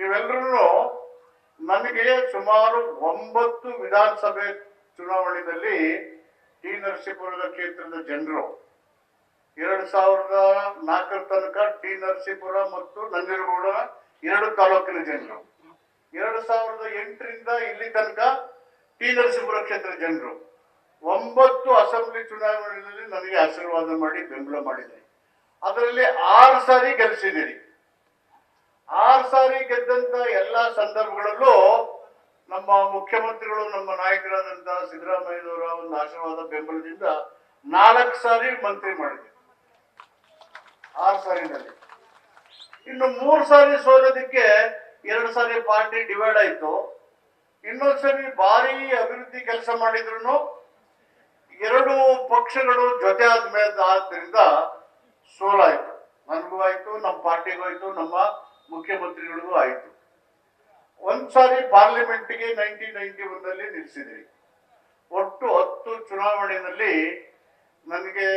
ನೀವೆಲ್ಲರೂ ನನಗೆ ಸುಮಾರು 9 ವಿಧಾನಸಭೆ ಚುನಾವಣೆಯಲ್ಲಿ ಟಿ ನರಸೀಪುರದ ಕ್ಷೇತ್ರದ ಜನರು 2004 ತನಕ ಟಿ ನರಸೀಪುರ ಮತ್ತು ನಂಜನಗೂಡ 2 ತಾಲೂಕಿನ ಜನರು, 2008ರಿಂದ ಇಲ್ಲಿ ತನಕ ಟಿ ನರಸೀಪುರ ಕ್ಷೇತ್ರದ ಜನರು 9 ಅಸೆಂಬ್ಲಿ ಚುನಾವಣೆಯಲ್ಲಿ ನನಗೆ ಆಶೀರ್ವಾದ ಮಾಡಿ ಬೆಂಬಲ ಮಾಡಿದ್ರಿ. ಅದರಲ್ಲಿ 6 ಸಾರಿ ಗೆಲ್ಲಿಸಿದ್ದೀರಿ. 6 ಸಾರಿ ಗೆದ್ದಂತ ಎಲ್ಲಾ ಸಂದರ್ಭಗಳಲ್ಲೂ ನಮ್ಮ ಮುಖ್ಯಮಂತ್ರಿಗಳು, ನಮ್ಮ ನಾಯಕರಾದಂತ ಸಿದ್ದರಾಮಯ್ಯನವರ ಒಂದು ಆಶೀರ್ವಾದ ಬೆಂಬಲದಿಂದ 4 ಸಾರಿ ಮಂತ್ರಿ ಮಾಡಿದ್ವಿ 6 ಸಾರಿನಲ್ಲಿ. ಇನ್ನು 3 ಸಾರಿ ಸೋಲೋದಕ್ಕೆ 2 ಸಾರಿ ಪಾರ್ಟಿ ಡಿವೈಡ್ ಆಯ್ತು. ಇನ್ನೊಂದ್ಸರಿ ಭಾರಿ ಅಭಿವೃದ್ಧಿ ಕೆಲಸ ಮಾಡಿದ್ರು 2 ಪಕ್ಷಗಳು ಜೊತೆ ಆದ್ರಿಂದ ಸೋಲಾಯ್ತು. ನನಗೂ ಆಯ್ತು, ನಮ್ಮ ಪಾರ್ಟಿಗೂ ಆಯ್ತು, ನಮ್ಮ ಮುಖ್ಯಮಂತ್ರಿಗಳಿಗೂ ಆಯ್ತು. ಒಂದ್ಸಾರಿ ಪಾರ್ಲಿಮೆಂಟ್ಗೆ 1991ರಲ್ಲಿ ನಿಲ್ಲಿಸಿದ್ರಿ. ಒಟ್ಟು 10 ಚುನಾವಣೆಯಲ್ಲಿ ನನಗೆ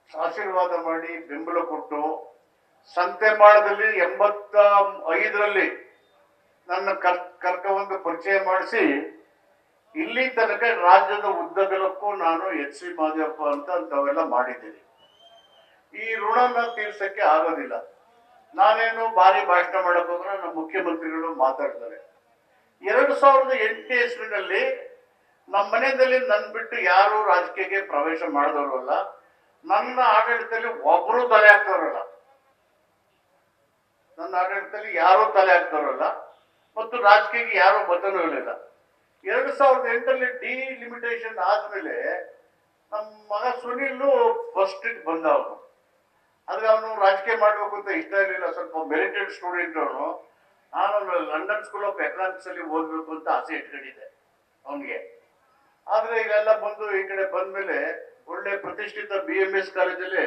ಆಶೀರ್ವಾದ ಮಾಡಿ ಬೆಂಬಲ ಕೊಟ್ಟು ಸಂತೆಮಾಳದಲ್ಲಿ 85ರಲ್ಲಿ ನನ್ನ ಕರ್ಕವನ್ನು ಪರಿಚಯ ಮಾಡಿಸಿ ಇಲ್ಲಿ ತನಕ ರಾಜ್ಯದ ಉದ್ದಗಲಕ್ಕೂ ನಾನು ಎಚ್ ಸಿ ಮಾದೇವಪ್ಪ ಅಂತವೆಲ್ಲ ಮಾಡಿದ್ದೀನಿ. ಈ ಋಣನ ತೀರ್ಸಕ್ಕೆ ಆಗೋದಿಲ್ಲ. ನಾನೇನು ಭಾರಿ ಭಾಷಣ ಮಾಡಕ್ ಹೋದ್ರೆ ನಮ್ಮ ಮುಖ್ಯಮಂತ್ರಿಗಳು ಮಾತಾಡ್ತಾರೆ. 2008ನೇ ಇಸ್ವಿನಲ್ಲಿ ನಮ್ಮ ಮನೆಯಲ್ಲಿ ನನ್ ಬಿಟ್ಟು ಯಾರು ರಾಜಕೀಯಕ್ಕೆ ಪ್ರವೇಶ ಮಾಡಿದವರಲ್ಲ, ನನ್ನ ಆಡಳಿತದಲ್ಲಿ ಒಬ್ರು ತಲೆ ಹಾಕ್ತವ್ರಲ್ಲ, ನನ್ನ ಆಡಳಿತದಲ್ಲಿ ಯಾರೂ ತಲೆ ಹಾಕ್ತವ್ರಲ್ಲ ಮತ್ತು ರಾಜಕೀಯಕ್ಕೆ ಯಾರು ಬದಲು ಇರಲಿಲ್ಲ. 2008ರಲ್ಲಿ ಡಿಲಿಮಿಟೇಷನ್ ಆದ್ಮೇಲೆ ನಮ್ಮ ಮಗ ಸುನಿಲ್ ಫಸ್ಟ್ ಬಂದ. ಆದ್ರೆ ಅವನು ರಾಜಕೀಯ ಮಾಡ್ಬೇಕು ಅಂತ ಇಷ್ಟ ಇರಲಿಲ್ಲ. ಸ್ವಲ್ಪ ಮೆರಿಟೆಡ್ ಸ್ಟೂಡೆಂಟ್ ಅವನು. ನಾನು ಲಂಡನ್ ಸ್ಕೂಲ್ ಆಫ್ ಎಕನಾಮಿಕ್ಸ್ ಅಲ್ಲಿ ಓದ್ಬೇಕು ಅಂತ ಆಸೆ ಇಟ್ಕೊಂಡಿದ್ದೆ ಅವನಿಗೆ. ಆದ್ರೆ ಇಲ್ಲೆಲ್ಲ ಬಂದು ಈ ಕಡೆ ಬಂದ್ಮೇಲೆ ಒಳ್ಳೆ ಪ್ರತಿಷ್ಠಿತ BMS ಕಾಲೇಜಲ್ಲಿ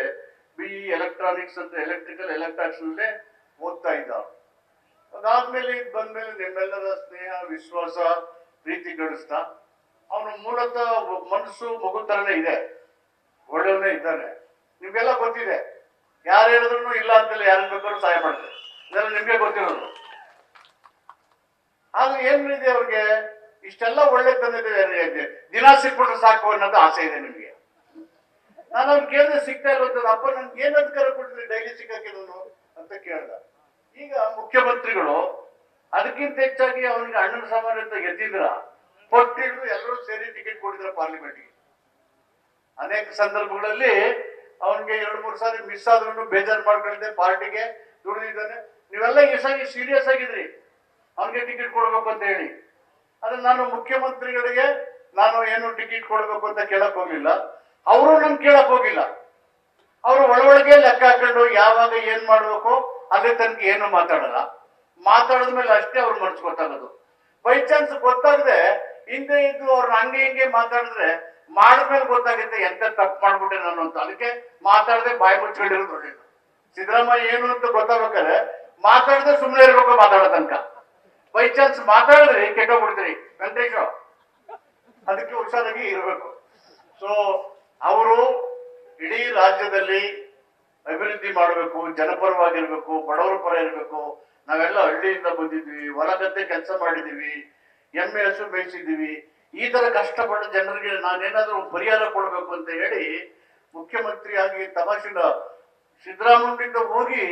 BE ಎಲೆಕ್ಟ್ರಾನಿಕ್ಸ್ ಅಂತ ಎಲೆಕ್ಟ್ರಿಕಲ್ ಎಲೆಕ್ಟ್ರಾನಿಕ್ಸ್ ಅಲ್ಲೇ ಓದ್ತಾ ಇದ್ದ. ಅದಾದ್ಮೇಲೆ ಈಗ ಬಂದ್ಮೇಲೆ ನಿಮ್ಮೆಲ್ಲರ ಸ್ನೇಹ, ವಿಶ್ವಾಸ, ಪ್ರೀತಿ ಗಳಿಸ್ತಾ ಅವನು ಮೂಲತಃ ಮನಸ್ಸು ಮಗು ತರನೇ ಇದೆ, ಒಳ್ಳೆಯವನೇ ಇದ್ದಾನೆ. ನಿಮ್ಗೆಲ್ಲ ಗೊತ್ತಿದೆ. ಯಾರು ಹೇಳಿದ್ರು ಇಲ್ಲ ಅಂತಲ್ಲ, ಯಾರು ಬೇಕಾದ್ರೂ ಸಹಾಯ ಮಾಡ್ತಾರೆ, ಇದೆಲ್ಲ ನಿಮ್ಗೆ ಗೊತ್ತಿರೋದು. ಆದ್ರೆ ಏನಿದೆ ಅವ್ರಿಗೆ ಇಷ್ಟೆಲ್ಲ ಒಳ್ಳೆ ತಂದಿದೆ, ದಿನ ಸಿಕ್ಬಿಟ್ರೆ ಸಾಕು ಅನ್ನೋದು ಆಸೆ ಇದೆ ನಿಮ್ಗೆ. ನಾನು ಅವ್ನು ಕೇಳಿದ್ರೆ ಸಿಗ್ತಾ ಇರುವಂತದ್ದು, ಅಪ್ಪ ನನ್ಗೆ ಏನ್ ಅಧಿಕಾರ ಕೊಟ್ಟಿದ್ರಿ ಡೈಲಿ ಸಿಕ್ಕಕ್ಕೆ ಅಂತ ಕೇಳ್ದ. ಈಗ ಮುಖ್ಯಮಂತ್ರಿಗಳು ಅದಕ್ಕಿಂತ ಹೆಚ್ಚಾಗಿ ಅವನಿಗೆ ಅಣ್ಣನ ಸಮಾನ ಅಂತ ಗೆದ್ದಿದ್ರ ಕೊಟ್ಟಿದ್ರು, ಎಲ್ಲರೂ ಸೇರಿ ಟಿಕೆಟ್ ಕೊಟ್ಟಿದ್ರು ಪಾರ್ಲಿಮೆಂಟ್ಗೆ. ಅನೇಕ ಸಂದರ್ಭಗಳಲ್ಲಿ ಅವನಿಗೆ 2-3 ಸಾರಿ ಮಿಸ್ ಆದ್ರೂ ಬೇಜಾರು ಮಾಡ್ಕೊಂಡಿದ್ದೆ, ಪಾರ್ಟಿಗೆ ದುಡಿದಿದ್ದಾನೆ. ನೀವೆಲ್ಲ ಈ ಸಾರಿ ಸೀರಿಯಸ್ ಆಗಿದ್ರಿ ಅವನಿಗೆ ಟಿಕೆಟ್ ಕೊಡ್ಬೇಕು ಅಂತ ಹೇಳಿ. ಆದ್ರೆ ನಾನು ಮುಖ್ಯಮಂತ್ರಿಗಳಿಗೆ ನಾನು ಏನು ಟಿಕೆಟ್ ಕೊಡ್ಬೇಕು ಅಂತ ಕೇಳಕ್ ಹೋಗ್ಲಿಲ್ಲ, ಅವರು ನನ್ ಕೇಳಕ್ ಹೋಗಿಲ್ಲ. ಅವರು ಒಳಗೆ ಲೆಕ್ಕ ಹಾಕೊಂಡು ಯಾವಾಗ ಏನ್ ಮಾಡ್ಬೇಕು ಅದೇ ತನಕ ಏನು ಮಾತಾಡಲ್ಲ. ಮಾತಾಡಿದ್ಮೇಲೆ ಅಷ್ಟೇ ಅವ್ರು ಮನ್ಸು ಗೊತ್ತಾಗೋದು. ಬೈ ಚಾನ್ಸ್ ಗೊತ್ತಾಗದೆ ಹಿಂದೆ ಇದ್ದು ಅವ್ರನ್ನ ಹಂಗೆ ಹಿಂಗೆ ಮಾತಾಡಿದ್ರೆ ಮಾಡಿದ್ಮೇಲೆ ಗೊತ್ತಾಗುತ್ತೆ ಎಂತ ತಪ್ಪು ಮಾಡ್ಬಿಟ್ಟೆ ನಾನು ಅಂತ. ಅದಕ್ಕೆ ಮಾತಾಡದೆ ಬಾಯಿ ಮುಚ್ಕೊಂಡಿರೋದು ಒಳ್ಳೇದು. ಸಿದ್ದರಾಮಯ್ಯ ಏನು ಅಂತ ಗೊತ್ತಾಗ್ಬೇಕಾದ್ರೆ ಮಾತಾಡದೆ ಸುಮ್ಮನೆ ಇರ್ಬೇಕು ಮಾತಾಡೋ ತನಕ. ಬೈ ಚಾನ್ಸ್ ಮಾತಾಡಿದ್ರಿ ಕೆಟ್ಟೋಗ್ಬಿಡ್ತೀರಿ ವೆಂಕಟೇಶ್, ಅದಕ್ಕೆ ಹುಷಾರಾಗಿ ಇರಬೇಕು. ಸೊ ಅವರು ಇಡೀ ರಾಜ್ಯದಲ್ಲಿ ಅಭಿವೃದ್ಧಿ ಮಾಡಬೇಕು, ಜನಪರವಾಗಿರ್ಬೇಕು, ಬಡವರ ಪರ ಇರಬೇಕು. ನಾವೆಲ್ಲ ಹಳ್ಳಿಯಿಂದ ಬಂದಿದ್ವಿ, ಹೊಲ ಗದ್ದೆ ಕೆಲಸ ಮಾಡಿದೀವಿ, ಎಮ್ಮೆ ಹಸು ಬೇಯಿಸಿದೀವಿ. ಈ ತರ ಕಷ್ಟಪಟ್ಟ ಜನರಿಗೆ ನಾನೇನಾದ್ರೂ ಪರಿಹಾರ ಕೊಡ್ಬೇಕು ಅಂತ ಹೇಳಿ ಮುಖ್ಯಮಂತ್ರಿ ಆಗಿ ತಮಾಷೆನ ಸಿದ್ದರಾಮಯ್ಯನಿಂದ ಹೋಗಿ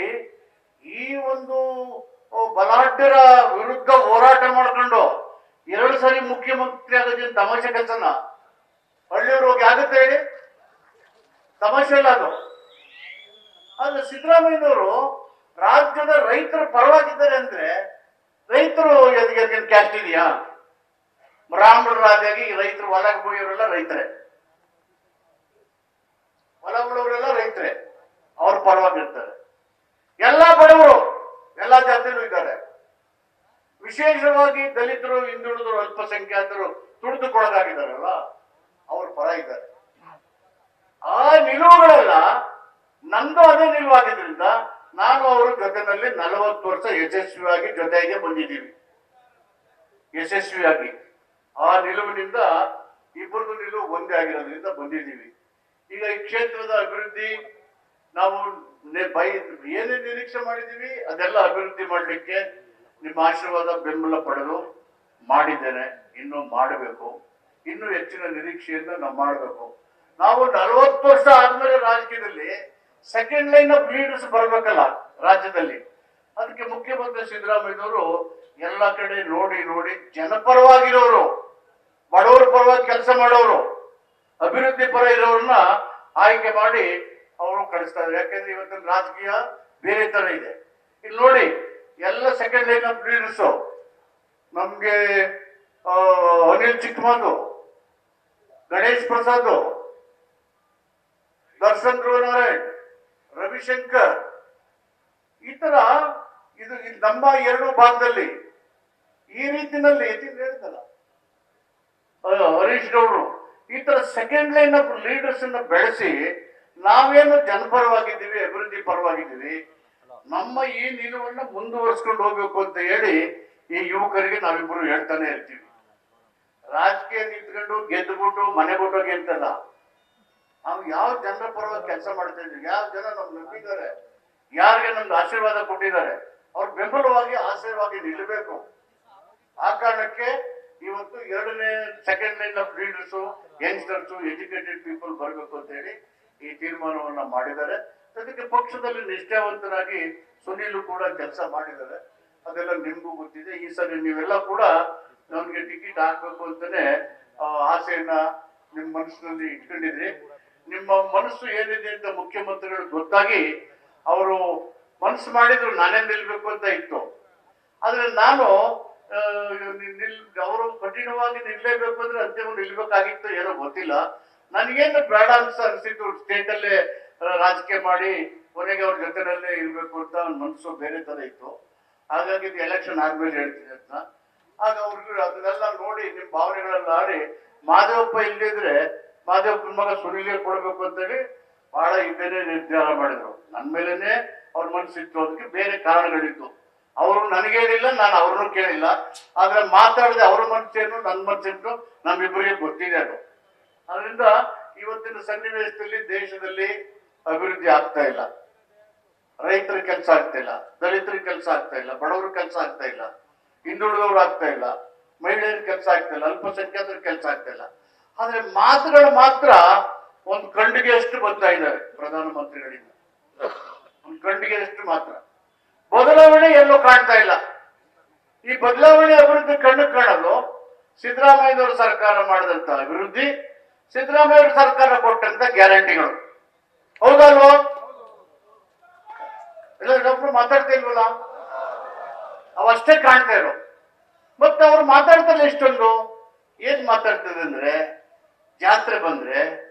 ಈ ಒಂದು ಬಲಾಢ್ಯರ ವಿರುದ್ಧ ಹೋರಾಟ ಮಾಡ್ಕೊಂಡು 2 ಸಾರಿ ಮುಖ್ಯಮಂತ್ರಿ ಆಗೋದೇನು ತಮಾಷೆ ಕೆಲಸನ ಹಳ್ಳಿಯವರು ಹೋಗಿ ಆಗುತ್ತೆ ಹೇಳಿ? ತಮಾಷೆ ಇಲ್ಲ ಅದು. ಆದ್ರೆ ಸಿದ್ದರಾಮಯ್ಯನವರು ರಾಜ್ಯದ ರೈತರ ಪರವಾಗಿದ್ದಾರೆ ಅಂದ್ರೆ ರೈತರು ಕ್ಯಾಸ್ಟ್ ಇದೆಯಾ? ಬ್ರಾಹ್ಮಣರ ರಾಜಾಗಿ ರೈತರು ಹೊಲ ಬೋಯೋರೆಲ್ಲ ರೈತರೇ, ಹೊಲ ಉಳ್ಳವರೆಲ್ಲ ರೈತರೇ, ಅವ್ರ ಪರವಾಗಿರ್ತಾರೆ. ಎಲ್ಲಾ ಬಡವರು ಎಲ್ಲಾ ಜಾತಿಯಲ್ಲೂ ಇದ್ದಾರೆ. ವಿಶೇಷವಾಗಿ ದಲಿತರು, ಹಿಂದುಳಿದರು, ಅಲ್ಪಸಂಖ್ಯಾತರು ತುಳಿದುಕೊಳಗಾಗಿದ್ದಾರಲ್ಲ ಅವ್ರ ಪರ ಇದ್ದಾರೆ. ಆ ನಿಲುವುಗಳೆಲ್ಲ ನಂದು ಅದೇ ನಿಲುವಾಗಿದ್ರಿಂದ ನಾನು ಅವ್ರ ಜೊತೆನಲ್ಲಿ 40 ವರ್ಷ ಯಶಸ್ವಿಯಾಗಿ ಜೊತೆಗೆ ಬಂದಿದ್ದೀವಿ. ಯಶಸ್ವಿಯಾಗಿ ಆ ನಿಲುವಿನಿಂದ ಇಬ್ಬರದು ನಿಲುವು ಒಂದೇ ಆಗಿರೋದ್ರಿಂದ ಬಂದಿದ್ದೀವಿ. ಈಗ ಈ ಕ್ಷೇತ್ರದ ಅಭಿವೃದ್ಧಿ ನಾವು ಏನೇನು ನಿರೀಕ್ಷೆ ಮಾಡಿದೀವಿ ಅದೆಲ್ಲ ಅಭಿವೃದ್ಧಿ ಮಾಡ್ಲಿಕ್ಕೆ ನಿಮ್ಮ ಆಶೀರ್ವಾದ ಬೆಂಬಲ ಪಡೆದು ಮಾಡಿದ್ದೇನೆ, ಇನ್ನೂ ಮಾಡಬೇಕು, ಇನ್ನೂ ಹೆಚ್ಚಿನ ನಿರೀಕ್ಷೆಯಿಂದ ನಾವು ಮಾಡಬೇಕು. ನಾವು 40 ವರ್ಷ ಆದ್ಮೇಲೆ ರಾಜಕೀಯದಲ್ಲಿ ಸೆಕೆಂಡ್ ಲೈನ್ ಆಫ್ ಲೀಡರ್ಸ್ ಬರ್ಬೇಕಲ್ಲ ರಾಜ್ಯದಲ್ಲಿ. ಅದಕ್ಕೆ ಮುಖ್ಯಮಂತ್ರಿ ಸಿದ್ದರಾಮಯ್ಯನವರು ಎಲ್ಲ ಕಡೆ ನೋಡಿ ನೋಡಿ ಜನಪರವಾಗಿರೋರು, ಬಡವರ ಪರವಾಗಿ ಕೆಲಸ ಮಾಡೋರು, ಅಭಿವೃದ್ಧಿ ಪರ ಇರೋರನ್ನ ಆಯ್ಕೆ ಮಾಡಿ ಅವರು ಕಳಿಸ್ತಾ ಇದ್ದಾರೆ. ಯಾಕೆಂದ್ರೆ ಇವತ್ತಿನ ರಾಜಕೀಯ ಬೇರೆ ತರ ಇದೆ. ಇಲ್ಲಿ ನೋಡಿ, ಎಲ್ಲ ಸೆಕೆಂಡ್ ಲೈನ್ ಆಫ್ ಲೀಡರ್ಸ್ ನಮ್ಗೆ ಅನಿಲ್ ಚಿಕ್ಕಮದು, ಗಣೇಶ್ ಪ್ರಸಾದ್, ದರ್ಶನ್ ಧ್ರುವನಾರಾಯಣ್, ರವಿಶಂಕರ್, ಈ ತರ ಇದು ನಮ್ಮ 2 ಭಾಗದಲ್ಲಿ ಈ ರೀತಿನಲ್ಲಿ ಹೇಳ್ತಲ್ಲ ಹರೀಶ್ ಗೌಡ್ರು, ಈ ತರ ಸೆಕೆಂಡ್ ಲೈನ್ ಆಫ್ ಲೀಡರ್ಸ್ ಅನ್ನ ಬೆಳೆಸಿ ನಾವೇನು ಜನಪರವಾಗಿದ್ದೀವಿ, ಅಭಿವೃದ್ಧಿ ಪರವಾಗಿದ್ದೀವಿ, ನಮ್ಮ ಈ ನಿಲುವನ್ನ ಮುಂದುವರಿಸ್ಕೊಂಡು ಹೋಗ್ಬೇಕು ಅಂತ ಹೇಳಿ ಈ ಯುವಕರಿಗೆ ನಾವಿಬ್ಬರು ಹೇಳ್ತಾನೆ ಇರ್ತೀವಿ. ರಾಜಕೀಯ ನಿಂತ್ಕೊಂಡು ಗೆದ್ದುಬಿಟ್ಟು ಮನೆ ಬಿಟ್ಟೋಗಿ ಅಂತಲ್ಲ, ನಾವು ಯಾವ ಜನರ ಪರವಾಗಿ ಕೆಲಸ ಮಾಡ್ತಾ ಇದ್ದೀವಿ, ಯಾವ ಜನ ನಮ್ಗೆ ನಂಬಿದ್ದಾರೆ, ಯಾರಿಗೆ ನಮ್ಗೆ ಆಶೀರ್ವಾದ ಕೊಟ್ಟಿದ್ದಾರೆ, ಅವ್ರ ಬೆಂಬಲವಾಗಿ ಆಶೀರ್ವಾಗಿ ನಿಲ್ಲಬೇಕು. ಆ ಕಾರಣಕ್ಕೆ ಇವತ್ತು 2ನೇ second line of leaders, youngsters, educated people ಬರಬೇಕು ಅಂತ ಹೇಳಿ ಈ ತೀರ್ಮಾನವನ್ನ ಮಾಡಿದ್ದಾರೆ. ಅದಕ್ಕೆ ಪಕ್ಷದಲ್ಲಿ ನಿಷ್ಠಾವಂತರಾಗಿ ಸುನೀಲ್ ಕೂಡ ಕೆಲಸ ಮಾಡಿದ್ದಾರೆ. ಅದೆಲ್ಲ ನಿಮ್ಗೂ ಗೊತ್ತಿದೆ. ಈ ಸರಿ ನೀವೆಲ್ಲ ಕೂಡ ನಮ್ಗೆ ಟಿಕೆಟ್ ಹಾಕ್ಬೇಕು ಅಂತಾನೆ ಆಸೆಯನ್ನ ನಿಮ್ಮ ಮನಸ್ಸಿನಲ್ಲಿ ಇಟ್ಕೊಂಡಿದ್ರಿ. ನಿಮ್ಮ ಮನಸ್ಸು ಏನಿದೆ ಅಂತ ಮುಖ್ಯಮಂತ್ರಿಗಳು ಗೊತ್ತಾಗಿ ಅವರು ಮನಸ್ಸು ಮಾಡಿದ್ರು ನಾನೇ ನಿಲ್ಬೇಕು ಅಂತ ಇತ್ತು. ಆದ್ರೆ ನಾನು ಅವರು ಕಠಿಣವಾಗಿ ನಿಲ್ಲೇಬೇಕು ಅಂದ್ರೆ ಅಂತಿಮ ನಿಲ್ಬೇಕಾಗಿತ್ತು, ಏನೋ ಗೊತ್ತಿಲ್ಲ. ನನಗೇನು ಬೇಡ ಅನ್ಸಿತ್ತು ಸ್ಟೇಟ್ ಅಲ್ಲೇ ರಾಜಕೀಯ ಮಾಡಿ ಕೊನೆಗೆ ಅವ್ರ ಜೊತೆನಲ್ಲೇ ಇರ್ಬೇಕು ಅಂತ ಮನಸ್ಸು ಬೇರೆ ತರ ಇತ್ತು. ಹಾಗಾಗಿ ಇದು ಎಲೆಕ್ಷನ್ ಆದ್ಮೇಲೆ ಹೇಳ್ತೀನಿ ಅಂತ. ಆಗ ಅವ್ರಿಗೆ ಅದನ್ನೆಲ್ಲ ನೋಡಿ ನಿಮ್ಮ ಭಾವನೆಗಳೆಲ್ಲ ಆಡಿ ಮಾದೇವಪ್ಪ ಇಲ್ಲಿದ್ರೆ ಮಾದೇವಪ್ಪನ ಮಗ ಸುನೀಲ್ಗೆ ಕೊಡ್ಬೇಕು ಅಂತೇಳಿ ಬಹಳ ಹಿಂದೆನೆ ನಿರ್ಧಾರ ಮಾಡಿದ್ರು. ನನ್ನ ಮೇಲೇನೆ ಅವ್ರ ಮನಸ್ಸಿತ್ತು. ಅದಕ್ಕೆ ಬೇರೆ ಕಾರಣಗಳಿತ್ತು. ಅವರು ನನಗೆ ಹೇಳಿಲ್ಲ, ನಾನು ಅವ್ರನ್ನೂ ಕೇಳಿಲ್ಲ. ಆದ್ರೆ ಮಾತಾಡಿದೆ ಅವ್ರ ಮನಸ್ಸೇನು ನನ್ನ ಮನಸ್ಸೇನು ನಮ್ಮಿಬ್ಬರಿಗೆ ಗೊತ್ತಿದೆ ಅದು. ಅದರಿಂದ ಇವತ್ತಿನ ಸನ್ನಿವೇಶದಲ್ಲಿ ದೇಶದಲ್ಲಿ ಅಭಿವೃದ್ಧಿ ಆಗ್ತಾ ಇಲ್ಲ, ರೈತರ ಕೆಲಸ ಆಗ್ತಾ ಇಲ್ಲ, ದಲಿತರ ಕೆಲಸ ಆಗ್ತಾ ಇಲ್ಲ, ಬಡವರ ಕೆಲಸ ಆಗ್ತಾ ಇಲ್ಲ, ಹಿಂದುಳಿದವ್ರು ಆಗ್ತಾ ಇಲ್ಲ, ಮಹಿಳೆಯರ ಕೆಲಸ ಆಗ್ತಾ ಇಲ್ಲ, ಅಲ್ಪಸಂಖ್ಯಾತರ ಕೆಲಸ ಆಗ್ತಾ ಇಲ್ಲ. ಆದ್ರೆ ಮಾತುಗಳು ಮಾತ್ರ ಒಂದು ಕಣ್ಣಿಗೆ ಎಷ್ಟು ಬರ್ತಾ ಇದ್ದಾರೆ ಪ್ರಧಾನಮಂತ್ರಿಗಳಿಂದ, ಒಂದು ಕಣ್ಣಿಗೆ ಎಷ್ಟು ಮಾತ್ರ. ಬದಲಾವಣೆ ಎಲ್ಲೂ ಕಾಣ್ತಾ ಇಲ್ಲ. ಈ ಬದಲಾವಣೆ ಅಭಿವೃದ್ಧಿ ಕಣ್ಣು ಕಾಣಲು ಸಿದ್ದರಾಮಯ್ಯನವರ ಸರ್ಕಾರ ಮಾಡಿದಂತ ಅಭಿವೃದ್ಧಿ, ಸಿದ್ದರಾಮಯ್ಯ ಸರ್ಕಾರ ಕೊಟ್ಟಂತ ಗ್ಯಾರಂಟಿಗಳು, ಹೌದಲ್ವೋ? ಎಲ್ಲ ಡಾಕ್ಟರ್ ಮಾತಾಡ್ತಾ ಇಲ್ವಲ್ಲ, ಅವಷ್ಟೇ ಕಾಣ್ತಾ ಇರೋ. ಮತ್ತೆ ಅವ್ರು ಮಾತಾಡ್ತಾರೆ ಎಷ್ಟೊಂದು. ಏನ್ ಮಾತಾಡ್ತದೆ ಅಂದ್ರೆ, ಜಾತ್ರೆ ಬಂದ್ರೆ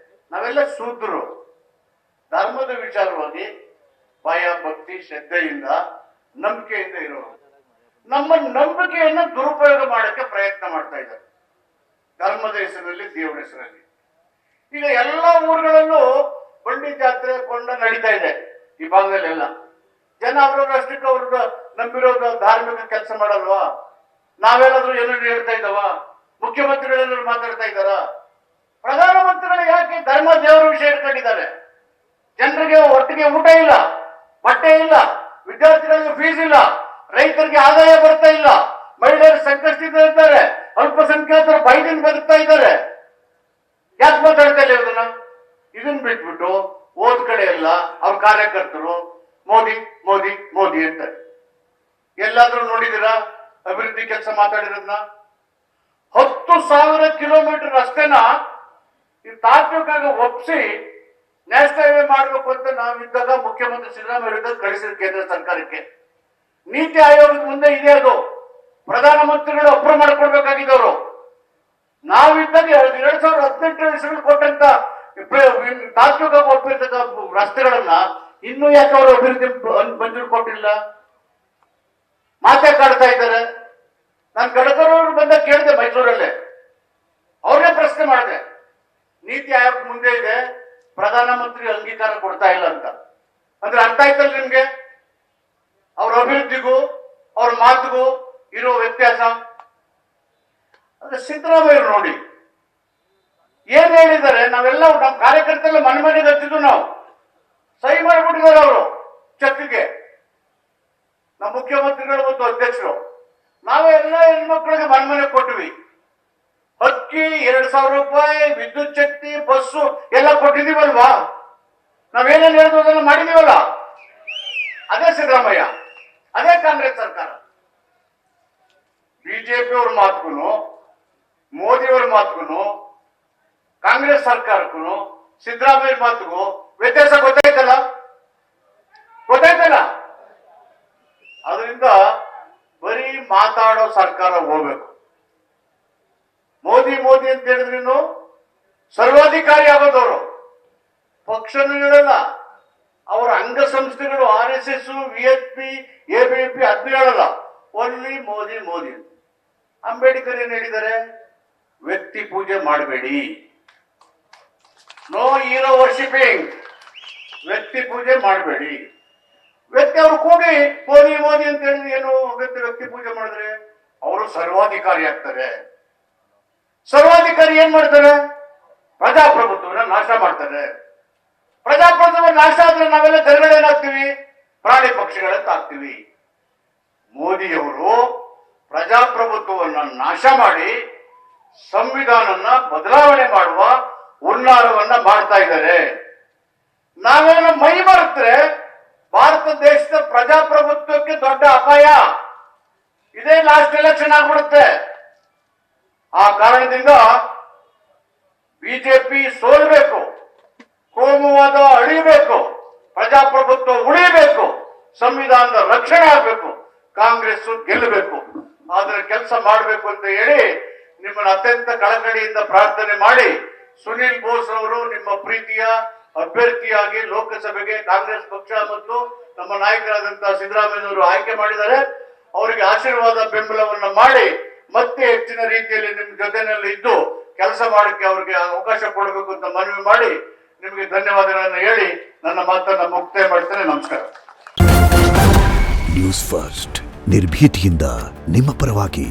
ನಾವೆಲ್ಲ ಶೂದ್ರರು, ಧರ್ಮದ ವಿಚಾರವಾಗಿ ಭಯ ಭಕ್ತಿ ಶ್ರದ್ಧೆಯಿಂದ ನಂಬಿಕೆಯಿಂದ ಇರೋರು. ನಮ್ಮ ನಂಬಿಕೆಯನ್ನ ದುರುಪಯೋಗ ಮಾಡಕ್ಕೆ ಪ್ರಯತ್ನ ಮಾಡ್ತಾ ಇದ್ದಾರೆ ಧರ್ಮದ ಹೆಸರಲ್ಲಿ, ದೇವರ ಹೆಸರಲ್ಲಿ. ಈಗ ಎಲ್ಲಾ ಊರುಗಳಲ್ಲೂ ಬಂಡಿ ಜಾತ್ರೆ ಕೊಂಡ ನಡೀತಾ ಇದೆ ಈ ಭಾಗದಲ್ಲೆಲ್ಲ. ಜನ ಅವ್ರಷ್ಟಕ್ಕೆ ಅವ್ರದ್ದು ನಂಬಿರೋದು ಧಾರ್ಮಿಕ ಕೆಲಸ ಮಾಡಲ್ವಾ? ನಾವೆಲ್ಲಾದ್ರೂ ಏನಾದ್ರು ಹೇಳ್ತಾ ಇದ್ದಾವ? ಮುಖ್ಯಮಂತ್ರಿಗಳೆಲ್ಲರೂ ಮಾತಾಡ್ತಾ ಇದ್ದಾರ? ಪ್ರಧಾನಮಂತ್ರಿಗಳು ಯಾಕೆ ಧರ್ಮ ದೇವರ ವಿಷಯ ಇಟ್ಕೊಂಡಿದ್ದಾರೆ? ಜನರಿಗೆ ಒಟ್ಟಿಗೆ ಊಟ ಇಲ್ಲ, ಬಟ್ಟೆ ಇಲ್ಲ, ವಿದ್ಯಾರ್ಥಿಗಳಿಗೆ ಫೀಸ್ ಇಲ್ಲ, ರೈತರಿಗೆ ಆದಾಯ ಬರ್ತಾ ಇಲ್ಲ, ಮಹಿಳೆಯರು ಸಂಕಷ್ಟದಿಂದ ಇದ್ದಾರೆ, ಅಲ್ಪಸಂಖ್ಯಾತರು ಭಯದಿಂದ ಬದುಕ್ತಾ ಇದ್ದಾರೆ. ಯಾಕೆ ಮಾತಾಡ್ತಾ ಇಲ್ಲ ಇದನ್ನ ಬಿಟ್ಬಿಟ್ಟು ಓದ್ ಕಡೆ ಎಲ್ಲ ಅವ್ರ ಕಾರ್ಯಕರ್ತರು ಮೋದಿ ಮೋದಿ ಮೋದಿ ಅಂತಾರೆ. ಎಲ್ಲಾದ್ರೂ ನೋಡಿದಿರಾ ಅಭಿವೃದ್ಧಿ ಕೆಲಸ ಮಾತಾಡಿರೋದನ್ನ? 10,000 ಕಿಲೋಮೀಟರ್ ರಸ್ತೆನ ತಾತ್ವಿಕವಾಗಿ ಒಪ್ಪಿಸಿ ನ್ಯಾಷನಲ್ ಹೈವೇ ಮಾಡಬೇಕು ಅಂತ ನಾವಿದ್ದಾಗ ಮುಖ್ಯಮಂತ್ರಿ ಸಿದ್ದರಾಮಯ್ಯ ಕಳಿಸಿದ್ರು ಕೇಂದ್ರ ಸರ್ಕಾರಕ್ಕೆ. ನೀತಿ ಆಯೋಗದ ಮುಂದೆ ಇದೆ ಅದು. ಪ್ರಧಾನಮಂತ್ರಿಗಳು ಅಪ್ರೂವ್ ಮಾಡ್ಕೊಳ್ಬೇಕಾಗಿದ್ದವರು. ನಾವಿದ್ದಾಗ 2018 ಕೊಟ್ಟಂತ ತಾತ್ವಿಕವಾಗಿ ಒಪ್ಪಿರ್ತಕ್ಕ ರಸ್ತೆಗಳನ್ನ ಇನ್ನೂ ಯಾಕೆ ಅವರು ಅಭಿವೃದ್ಧಿ ಮಂಜೂರು ಕೊಟ್ಟಿಲ್ಲ? ಮಾತೆ ಕಾಡ್ತಾ ಇದ್ದಾರೆ. ನಾನು ಗಡಕರವರು ಬಂದಾಗ ಕೇಳಿದೆ ಮೈಸೂರಲ್ಲೇ, ಅವ್ರೇ ಪ್ರಶ್ನೆ ಮಾಡಿದೆ. ನೀತಿ ಆಯೋಗ ಮುಂದೆ ಇದೆ, ಪ್ರಧಾನಮಂತ್ರಿ ಅಂಗೀಕಾರ ಕೊಡ್ತಾ ಇಲ್ಲ ಅಂತ. ಅಂದ್ರೆ ಅರ್ಥ ಆಯ್ತಲ್ಲ ನಿಮ್ಗೆ ಅವ್ರ ಅಭಿವೃದ್ಧಿಗೂ ಅವ್ರ ಮಾತಿಗೂ ಇರೋ ವ್ಯತ್ಯಾಸ. ಅಂದ್ರೆ ಸಿದ್ದರಾಮಯ್ಯ ನೋಡಿ ಏನ್ ಹೇಳಿದ್ದಾರೆ. ನಾವೆಲ್ಲ ನಮ್ಮ ಕಾರ್ಯಕರ್ತರೆಲ್ಲ ಮನೆ ಮನೆಗೆ ಹಚ್ಚಿದ್ದು ನಾವು ಸಹಿ ಮಾಡಿಬಿಟ್ಟಿದ್ದಾರೆ ಅವರು ಚೆಕ್ಗೆ. ನಮ್ಮ ಮುಖ್ಯಮಂತ್ರಿಗಳು ಮತ್ತು ಅಧ್ಯಕ್ಷರು ನಾವೆಲ್ಲ ಹೆಣ್ಮಕ್ಳಿಗೆ ಮನೆ ಕೊಟ್ವಿ. ಅಕ್ಕಿ 2,000 ರೂಪಾಯಿ, ವಿದ್ಯುತ್ ಶಕ್ತಿ, ಬಸ್ಸು ಎಲ್ಲ ಕೊಟ್ಟಿದೀವಲ್ವಾ? ನಾವೇನೇನು ಹೇಳಿದ್ವು ಅದನ್ನ ಮಾಡಿದೀವಲ್ಲ. ಅದೇ ಸಿದ್ದರಾಮಯ್ಯ, ಅದೇ ಕಾಂಗ್ರೆಸ್ ಸರ್ಕಾರ. ಬಿಜೆಪಿ ಅವ್ರ ಮಾತುಗೂ ಮೋದಿಯವ್ರ ಮಾತುಗೂ ಕಾಂಗ್ರೆಸ್ ಸರ್ಕಾರಕ್ಕೂ ಸಿದ್ದರಾಮಯ್ಯ ಮಾತುಗೂ ವ್ಯತ್ಯಾಸ ಗೊತ್ತಾಯ್ತಲ್ಲ. ಅದರಿಂದ ಬರೀ ಮಾತಾಡೋ ಸರ್ಕಾರ ಹೋಗ್ಬೇಕು. ಮೋದಿ ಮೋದಿ ಅಂತ ಹೇಳಿದ್ರೇನು ಸರ್ವಾಧಿಕಾರಿ ಆಗೋದವರು. ಪಕ್ಷನೂ ಹೇಳಲ್ಲ, ಅವರ ಅಂಗಸಂಸ್ಥೆಗಳು RSS, VHP, ABP ಅದನ್ನು ಹೇಳಲ್ಲ. ಓನ್ಲಿ ಮೋದಿ ಮೋದಿ. ಅಂಬೇಡ್ಕರ್ ಏನ್ ಹೇಳಿದ್ದಾರೆ? ವ್ಯಕ್ತಿ ಪೂಜೆ ಮಾಡಬೇಡಿ, ನೋ ಹೀರೋ ವರ್ಷಿಪಿಂಗ್. ವ್ಯಕ್ತಿ ಪೂಜೆ ಮಾಡಬೇಡಿ. ವ್ಯಕ್ತಿ ಅವ್ರು ಕೂಡಿ ಮೋದಿ ಮೋದಿ ಅಂತ ಹೇಳಿದ್ರೆ ಏನು ವ್ಯಕ್ತಿ ಪೂಜೆ ಮಾಡಿದ್ರೆ ಅವರು ಸರ್ವಾಧಿಕಾರಿ ಆಗ್ತಾರೆ. ಸರ್ವಾಧಿಕಾರಿ ಏನ್ ಮಾಡ್ತಾರೆ? ಪ್ರಜಾಪ್ರಭುತ್ವನ ನಾಶ ಮಾಡ್ತಾರೆ. ಪ್ರಜಾಪ್ರಭುತ್ವ ನಾಶ ಆದ್ರೆ ನಾವೆಲ್ಲ ಜನಗಳೇನಾಗ್ತೀವಿ? ಪ್ರಾಣಿ ಪಕ್ಷಿಗಳಂತ ಆಗ್ತೀವಿ. ಮೋದಿಯವರು ಪ್ರಜಾಪ್ರಭುತ್ವವನ್ನು ನಾಶ ಮಾಡಿ ಸಂವಿಧಾನನ ಬದಲಾವಣೆ ಮಾಡುವ ಹುನ್ನಾರವನ್ನ ಮಾಡ್ತಾ ಇದ್ದಾರೆ. ನಾವೇನು ಮೈ ಮರೆತ್ರೆ ಭಾರತ ದೇಶದ ಪ್ರಜಾಪ್ರಭುತ್ವಕ್ಕೆ ದೊಡ್ಡ ಅಪಾಯ. ಇದೇ ಲಾಸ್ಟ್ ಎಲೆಕ್ಷನ್ ಆಗ್ಬಿಡುತ್ತೆ. ಆ ಕಾರಣದಿಂದ ಬಿಜೆಪಿ ಸೋಲ್ಬೇಕು, ಕೋಮುವಾದ ಅಳಿಬೇಕು, ಪ್ರಜಾಪ್ರಭುತ್ವ ಉಳಿಬೇಕು, ಸಂವಿಧಾನದ ರಕ್ಷಣೆ ಆಗಬೇಕು, ಕಾಂಗ್ರೆಸ್ ಗೆಲ್ಲಬೇಕು. ಆದ್ರೆ ಕೆಲಸ ಮಾಡಬೇಕು ಅಂತ ಹೇಳಿ ನಿಮ್ಮನ್ನು ಅತ್ಯಂತ ಕಳಕಳಿಯಿಂದ ಪ್ರಾರ್ಥನೆ ಮಾಡಿ ಸುನೀಲ್ ಬೋಸ್ ಅವರು ನಿಮ್ಮ ಪ್ರೀತಿಯ ಅಭ್ಯರ್ಥಿಯಾಗಿ ಲೋಕಸಭೆಗೆ ಕಾಂಗ್ರೆಸ್ ಪಕ್ಷ ಮತ್ತು ನಮ್ಮ ನಾಯಕರಾದಂತಹ ಸಿದ್ದರಾಮಯ್ಯನವರು ಆಯ್ಕೆ ಮಾಡಿದ್ದಾರೆ. ಅವರಿಗೆ ಆಶೀರ್ವಾದ ಬೆಂಬಲವನ್ನ ಮಾಡಿ ಮತ್ತೆ ಹೆಚ್ಚಿನ ರೀತಿಯಲ್ಲಿ ನಿಮ್ಮ ಜೊತೆನಲ್ಲಿ ಇದ್ದು ಕೆಲಸ ಮಾಡಕ್ಕೆ ಅವರಿಗೆ ಅವಕಾಶ ಕೊಡಬೇಕು ಅಂತ ಮನವಿ ಮಾಡಿ ನಿಮಗೆ ಧನ್ಯವಾದಗಳನ್ನು ಹೇಳಿ ನನ್ನ ಮಾತನ್ನ ಮುಕ್ತಾಯ ಮಾಡ್ತೇನೆ. ನಮಸ್ಕಾರ. ನ್ಯೂಸ್ ಫಸ್ಟ್ ನಿರ್ಭೀತಿಯಿಂದ ನಿಮ್ಮ ಪರವಾಗಿ.